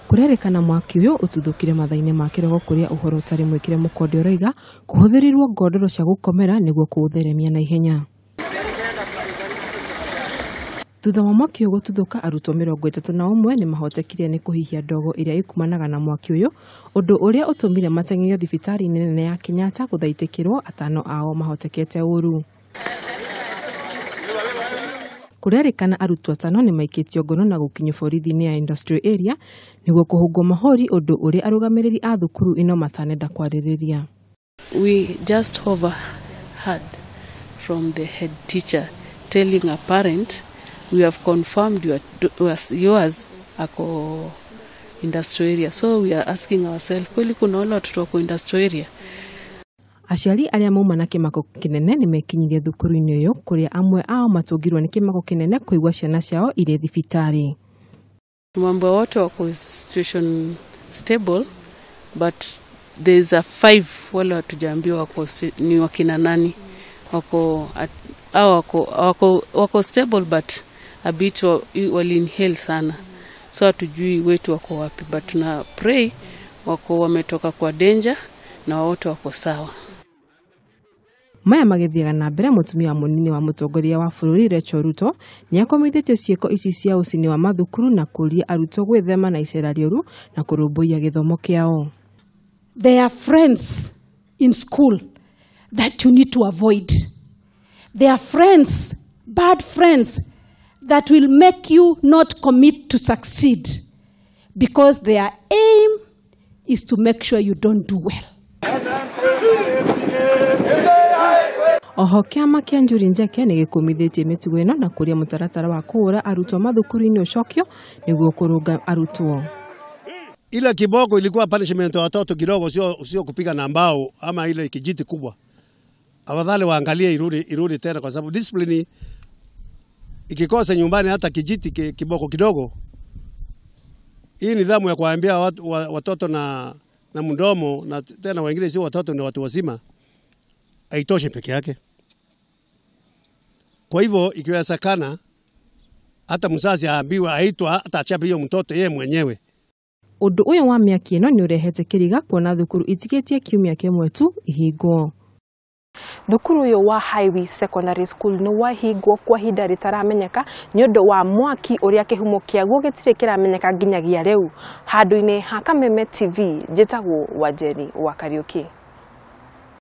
Kurerikana mwaki uyu ututhukire mathaine ma kirego kuria uhoro utari mwikire mukonde uraiga kuhuthirirwo ngondoro cia gukomera niguo kuutheremia na ihenya. Thutha wa mwaki uyu gututhuka Arutwo 31 ni mahotekire ni kuhihia ndogo iria ikumanaga na mwaki uyu, undu uria utumire mateng'erio thibitari nene ya Kenyatta kuthaitikirwo atano ao mahotekete uru. Kurerikana Arutwo 5 ni maikitio ngono na gukinywo borithi-ini ya industrial area niguo kuhungwo mahori undu uri arugamiriri a thukuru ino matanenda kwaririria. We just overheard from the head teacher telling a parent, we have confirmed yours ako industrial area. So we are asking ourselves, kweli kuna wale watoto wako industrial area? Aciari aria mauma na kimako kinene ni mekinyirie thukuru-ini uyu kuria amwe ao matungirwo ni kimako kinene kuigwa ciana ciao ire thibitari. Mambo wote wako situation stable, but there is a 5 wale hatujaambiwa wako ni wakina nani. Wako stable but a bit wali inhale sana. So hatujui wetu wako wapi, but tuna pray wako wametoka kwa danger na wote wako sawa. Maya magithiaga na mbere mutumia munini wa mutongoria wa bururi Arutwo ni akomithĩtie ciĩko ici cia ucini wa mathukuru na kuria Arutwo gwĩthema na icera rĩũru na kũrũmbũiya gĩthomo kĩao. There are friends in school that you need to avoid. There are friends, bad friends, that will make you not commit to succeed because their aim is to make sure you don't do well. Oho kiama kia Njuri Njeke ni gikumithĩtie mĩtugo ĩno na kuria mutaratara wa kuura Arutwo mathukuru-inĩ ucokio niguo kurunga Arutwo. Ile kiboko ilikuwa punishment ya watoto kidogo, sio kupiga na mbao ama ile kijiti kubwa. Afadhali waangalie irudi tena, kwa sababu discipline ikikosa nyumbani hata kijiti kiboko kidogo. Hii nidhamu ya kuambia watoto na mdomo, na tena wengine sio watoto ni watu wazima, haitoshe peke yake. Kwa hivyo ikiwezekana hata mzazi aambiwa aitwa hata achape hiyo mtoto yeye mwenyewe. Undu uyu wa miaki ino ni urehete kiriga kuona thukuru itigetie kiumia kimwe tu ihingwo. Thukuru uyu wa Highway Secondary School ni wahingwo kwa ihinda ritaramenyeka ni undu wa mwaki uria kihumo kiaguo gitire kiramenyeka nginyagia riu. Handu-ini ha Kameme TV njitagwo Wanjeri wa Kariuki.